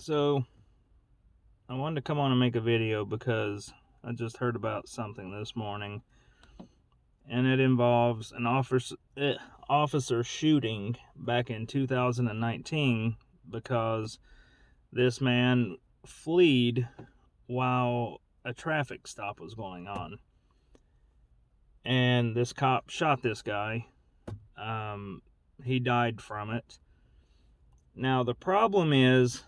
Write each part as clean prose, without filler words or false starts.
So, I wanted to come on and make a video because I just heard about something this morning, and it involves an officer shooting back in 2019 because this man fled while a traffic stop was going on. And this cop shot this guy. He died from it. Now, the problem is,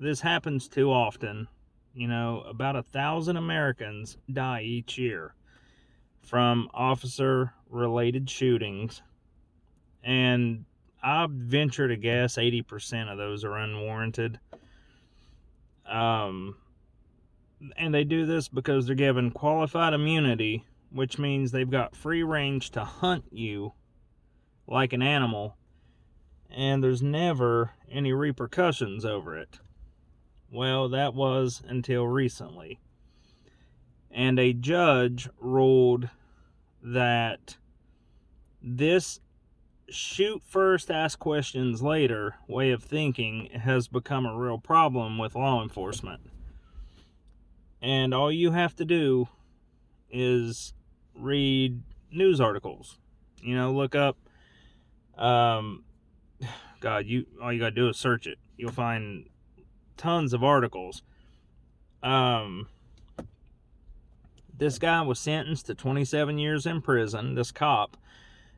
this happens too often. You know, about 1,000 Americans die each year from officer-related shootings. And I venture to guess 80% of those are unwarranted. And they do this because they're given qualified immunity, which means they've got free range to hunt you like an animal, and there's never any repercussions over it. Well, that was until recently. And a judge ruled that this shoot first, ask questions later way of thinking has become a real problem with law enforcement. And all you have to do is read news articles. You know, look up, all you gotta do is search it. You'll find tons of articles. This guy was sentenced to 27 years in prison. This cop,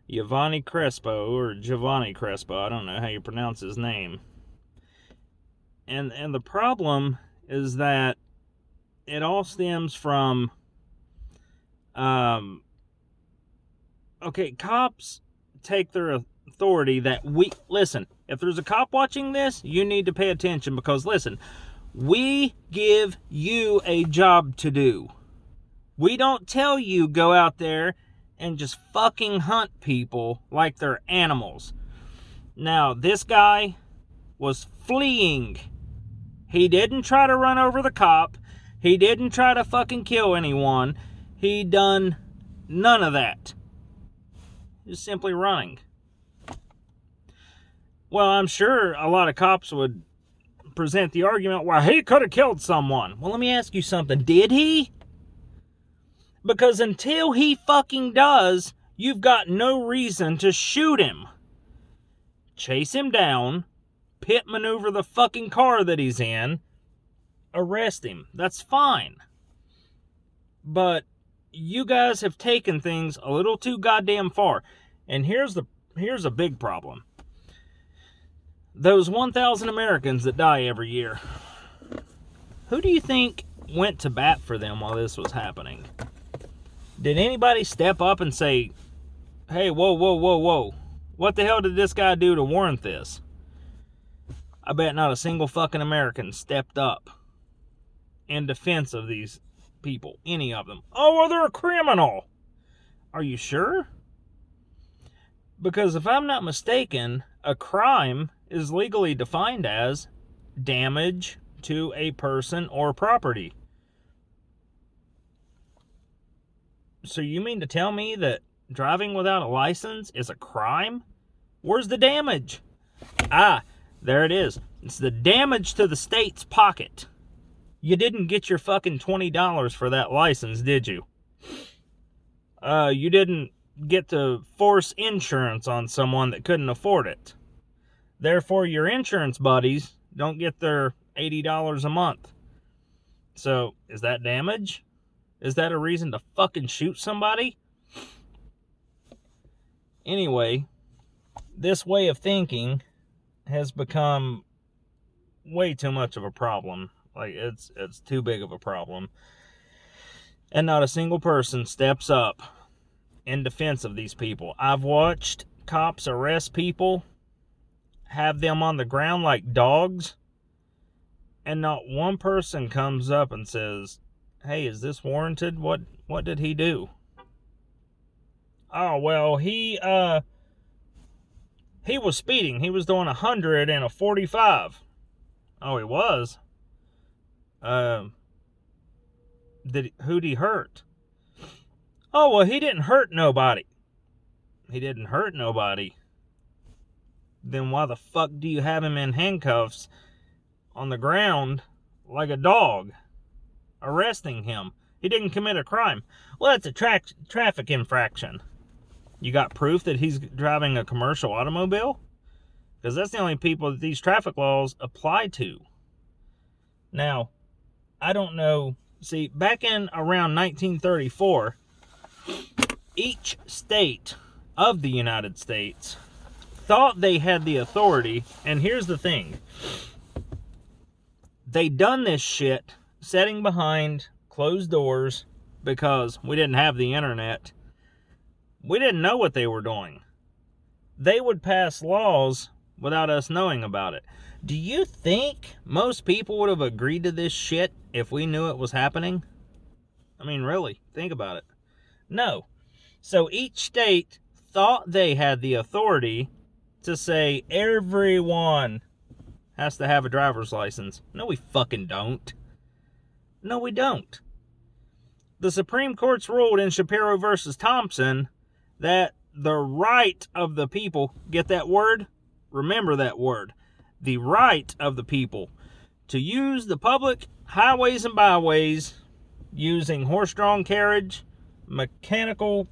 Giovanni Crespo, I don't know how you pronounce his name. And the problem is that it all stems from, cops take their authority that listen, if there's a cop watching this, you need to pay attention because, listen, we give you a job to do. We don't tell you go out there and just fucking hunt people like they're animals. Now, this guy was fleeing. He didn't try to run over the cop. He didn't try to fucking kill anyone. He done none of that. He was simply running. Well, I'm sure a lot of cops would present the argument, well, he could have killed someone. Well, let me ask you something. Did he? Because until he fucking does, you've got no reason to shoot him. Chase him down, pit maneuver the fucking car that he's in, arrest him. That's fine. But you guys have taken things a little too goddamn far. And here's a big problem. Those 1,000 Americans that die every year, who do you think went to bat for them while this was happening? Did anybody step up and say, hey, whoa, what the hell did this guy do to warrant this? I bet not a single fucking American stepped up in defense of these people, any of them. Oh, well, they're a criminal. Are you sure? Because if I'm not mistaken, a crime is legally defined as damage to a person or property. So you mean to tell me that driving without a license is a crime? Where's the damage? Ah, there it is. It's the damage to the state's pocket. You didn't get your fucking $20 for that license, did you? You didn't get to force insurance on someone that couldn't afford it. Therefore, your insurance buddies don't get their $80 a month. So, is that damage? Is that a reason to fucking shoot somebody? Anyway, this way of thinking has become way too much of a problem. Like, it's too big of a problem. And not a single person steps up in defense of these people. I've watched cops arrest people, have them on the ground like dogs, and not one person comes up and says, hey, is this warranted? What did he do? Oh, well, he was speeding. He was doing 100 and a 45. Oh, he was? Who'd he hurt? Oh, well, he didn't hurt nobody. He didn't hurt nobody. Then why the fuck do you have him in handcuffs on the ground like a dog, arresting him. He didn't commit a crime. Well, that's a traffic infraction. You got proof that he's driving a commercial automobile? Because that's the only people that these traffic laws apply to. Now, I don't know. See, back in around 1934, each state of the United States thought they had the authority, and here's the thing. They done this shit sitting behind closed doors because we didn't have the internet. We didn't know what they were doing. They would pass laws without us knowing about it. Do you think most people would have agreed to this shit if we knew it was happening? I mean, really, think about it. No. So each state thought they had the authority to say everyone has to have a driver's license. No, we fucking don't. No, we don't. The Supreme Court's ruled in Shapiro versus Thompson that the right of the people, get that word? Remember that word. The right of the people to use the public highways and byways using horse-drawn carriage, mechanical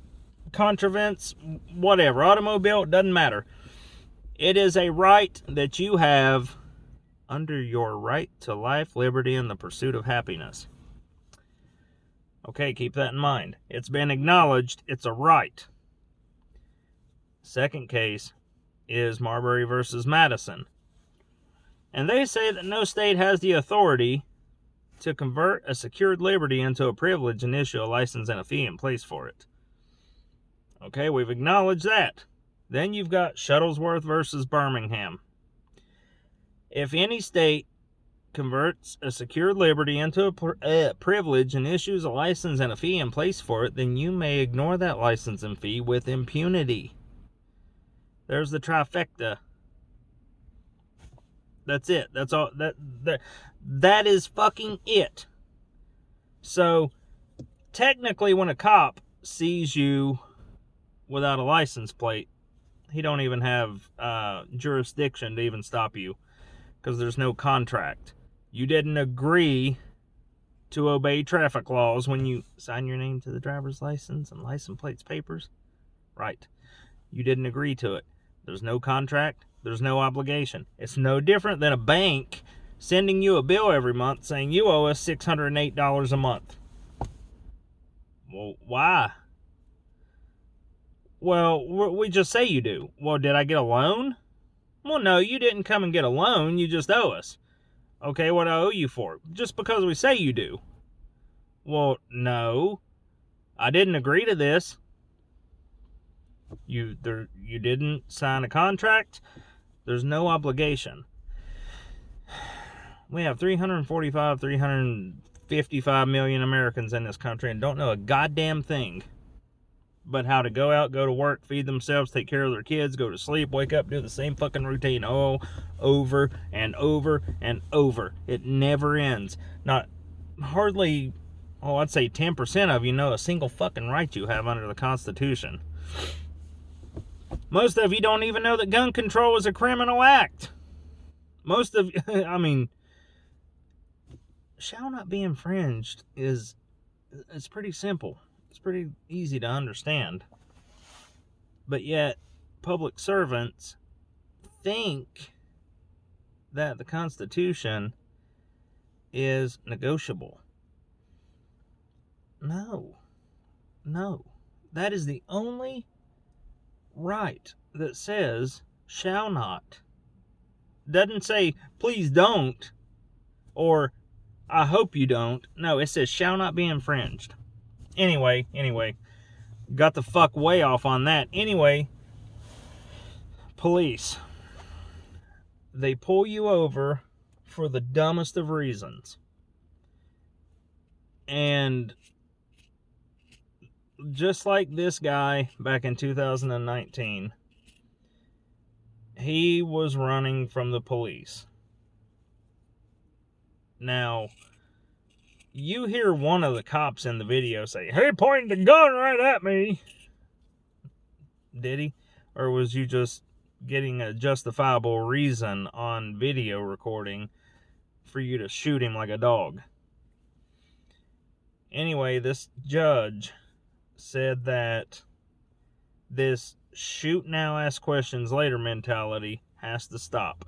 contrivance, whatever, automobile, it doesn't matter. It is a right that you have under your right to life, liberty, and the pursuit of happiness. Okay, keep that in mind. It's been acknowledged. It's a right. Second case is Marbury versus Madison. And they say that no state has the authority to convert a secured liberty into a privilege and issue a license and a fee in place for it. Okay, we've acknowledged that. Then you've got Shuttlesworth versus Birmingham. If any state converts a secured liberty into a privilege and issues a license and a fee in place for it, then you may ignore that license and fee with impunity. There's the trifecta. That's it. That's all. That is fucking it. So, technically, when a cop sees you without a license plate, he don't even have jurisdiction to even stop you because there's no contract. You didn't agree to obey traffic laws when you sign your name to the driver's license and license plates papers. Right. You didn't agree to it. There's no contract. There's no obligation. It's no different than a bank sending you a bill every month saying you owe us $608 a month. Well, why? Well, we just say you do. Well, did I get a loan? Well, no, you didn't come and get a loan. You just owe us. Okay, what do I owe you for? Just because we say you do. Well, no. I didn't agree to this. You didn't sign a contract. There's no obligation. We have 355 million Americans in this country and don't know a goddamn thing but how to go out, go to work, feed themselves, take care of their kids, go to sleep, wake up, do the same fucking routine over and over and over. It never ends. Not hardly, I'd say 10% of you know a single fucking right you have under the Constitution. Most of you don't even know that gun control is a criminal act. Most of you, I mean, shall not be infringed it's pretty simple. It's pretty easy to understand. But yet, public servants think that the Constitution is negotiable. No. That is the only right that says shall not. Doesn't say please don't or I hope you don't. No, it says shall not be infringed. Anyway, got the fuck way off on that. Anyway, police. They pull you over for the dumbest of reasons. And just like this guy back in 2019, he was running from the police. Now, you hear one of the cops in the video say, "He pointed the gun right at me." Did he? Or was you just getting a justifiable reason on video recording for you to shoot him like a dog. Anyway, this judge said that this shoot now, ask questions later mentality has to stop.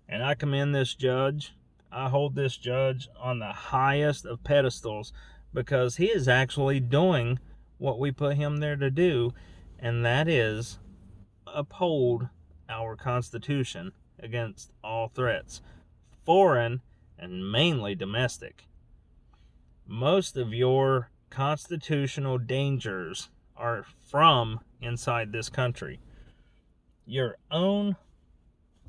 And I commend this judge. I hold this judge on the highest of pedestals because he is actually doing what we put him there to do, and that is uphold our Constitution against all threats, foreign and mainly domestic. Most of your constitutional dangers are from inside this country. Your own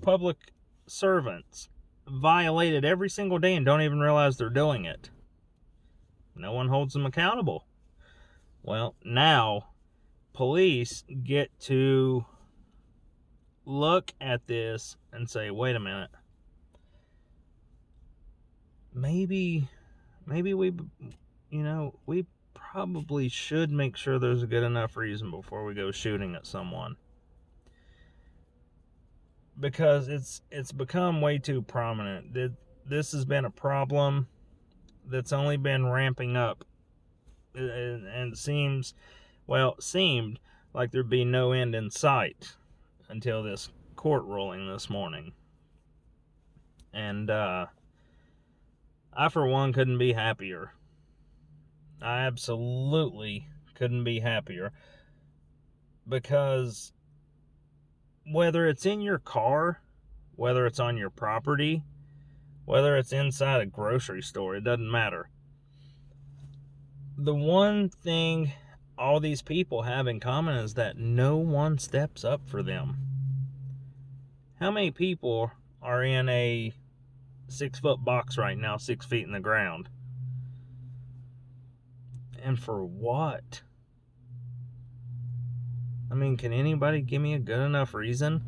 public servants violate it every single day and don't even realize they're doing it. No one holds them accountable. Well, now police get to look at this and say, wait a minute, maybe we probably should make sure there's a good enough reason before we go shooting at someone. Because it's become way too prominent. This has been a problem that's only been ramping up. And it seemed like there'd be no end in sight until this court ruling this morning. And I, for one, couldn't be happier. I absolutely couldn't be happier. Because whether it's in your car, whether it's on your property, whether it's inside a grocery store, it doesn't matter. The one thing all these people have in common is that no one steps up for them. How many people are in a 6-foot box right now, 6 feet in the ground? And for what? I mean, can anybody give me a good enough reason?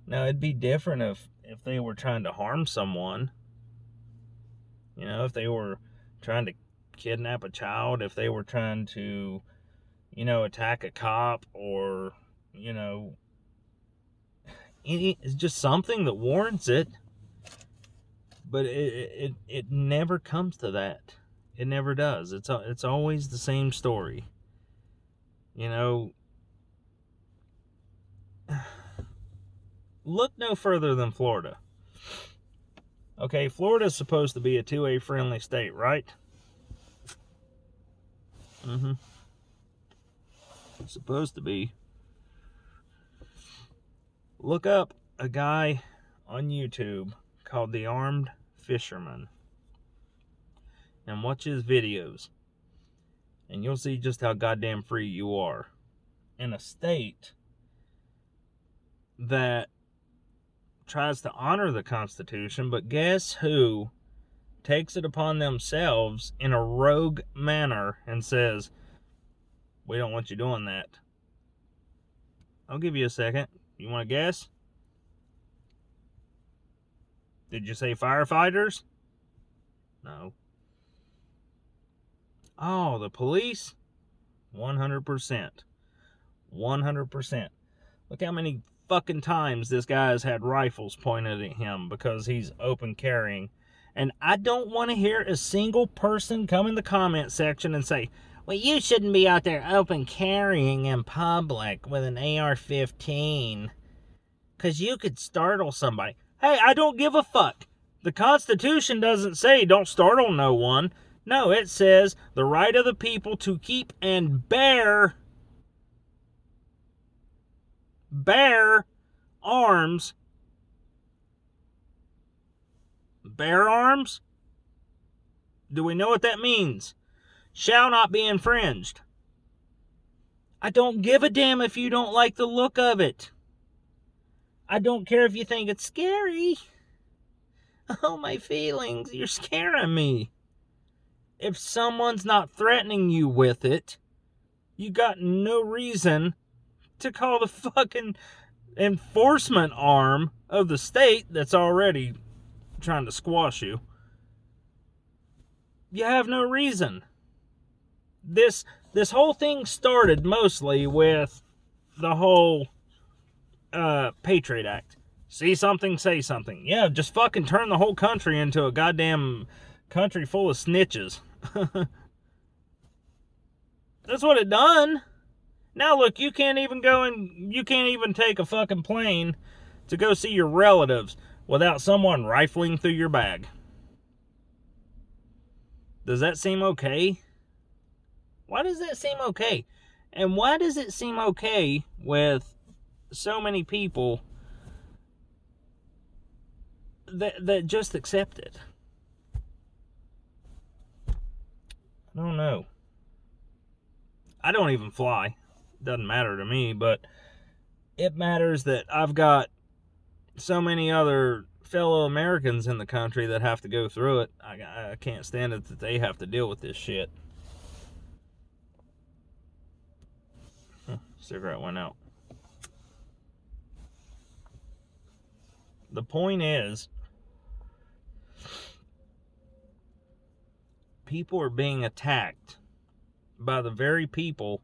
Now, it'd be different if they were trying to harm someone. You know, if they were trying to kidnap a child, if they were trying to, attack a cop, or, it's just something that warrants it. But it never comes to that. It never does. It's always the same story. Look no further than Florida. Okay, Florida's supposed to be a 2A friendly state, right? Supposed to be. Look up a guy on YouTube called The Armed Fisherman and watch his videos, and you'll see just how goddamn free you are in a state that tries to honor the Constitution, but guess who takes it upon themselves in a rogue manner and says, we don't want you doing that. I'll give you a second. You want to guess? Did you say firefighters? No. Oh, the police? 100%. 100%. Look how many fucking times this guy has had rifles pointed at him because he's open carrying. And I don't want to hear a single person come in the comment section and say, well, you shouldn't be out there open carrying in public with an AR-15 because you could startle somebody. Hey, I don't give a fuck. The Constitution doesn't say don't startle no one. No, it says the right of the people to keep and bear arms. Bear arms? Do we know what that means? Shall not be infringed. I don't give a damn if you don't like the look of it. I don't care if you think it's scary. Oh, my feelings, you're scaring me. If someone's not threatening you with it, you got no reason to call the fucking enforcement arm of the state that's already trying to squash you. You have no reason. This whole thing started mostly with the whole Patriot Act. See something, say something. Yeah, just fucking turn the whole country into a goddamn country full of snitches. That's what it done. Now look, you can't even take a fucking plane to go see your relatives without someone rifling through your bag. Does that seem okay? Why does that seem okay? And why does it seem okay with so many people that just accept it? I don't know. I don't even fly. Doesn't matter to me, but it matters that I've got so many other fellow Americans in the country that have to go through it. I can't stand it that they have to deal with this shit. Cigarette went out. The point is, people are being attacked by the very people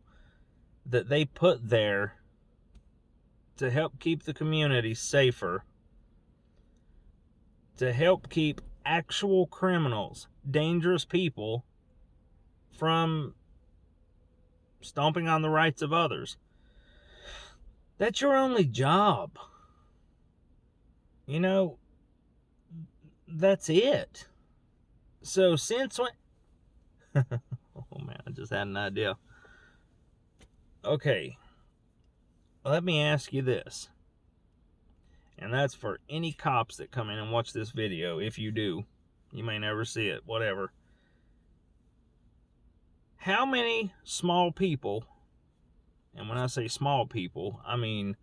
that they put there to help keep the community safer, to help keep actual criminals, dangerous people, from stomping on the rights of others. That's your only job. You know, that's it. So since when... Oh man, I just had an idea. Okay, let me ask you this. And that's for any cops that come in and watch this video. If you do, you may never see it, whatever. How many small people, and when I say small people, I mean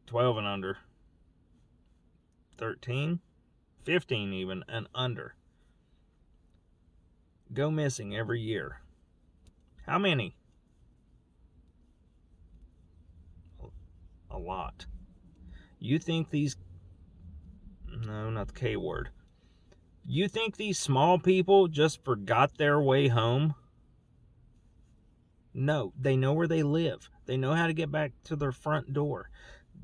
12 and under, 13, 15 even, and under, go missing every year? How many? A lot. You think these... No, not the K word. You think these small people just forgot their way home? No, they know where they live. They know how to get back to their front door.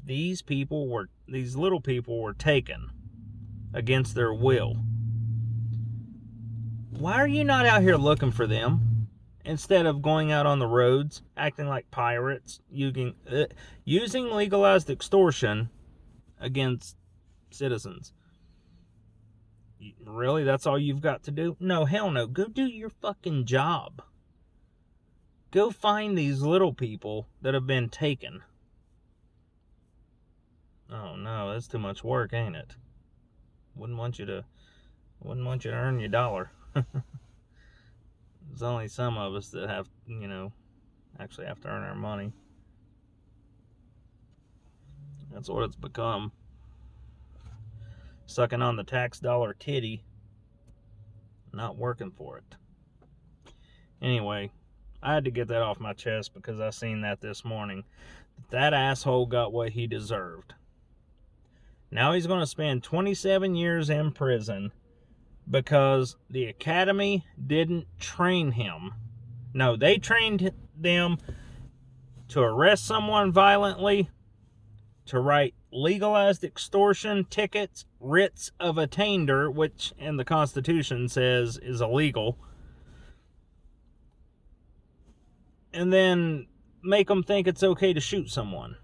These little people were taken against their will. Why are you not out here looking for them? Instead of going out on the roads, acting like pirates, using legalized extortion against citizens. Really? That's all you've got to do? No, hell no. Go do your fucking job. Go find these little people that have been taken. Oh no, that's too much work, ain't it? Wouldn't want you to earn your dollar. There's only some of us that have, actually have to earn our money. That's what it's become. Sucking on the tax dollar titty, not working for it. Anyway, I had to get that off my chest because I seen that this morning. That asshole got what he deserved. Now he's going to spend 27 years in prison because the academy didn't train him. No, they trained them to arrest someone violently, to write legalized extortion tickets, writs of attainder, which in the Constitution says is illegal, and then make them think it's okay to shoot someone.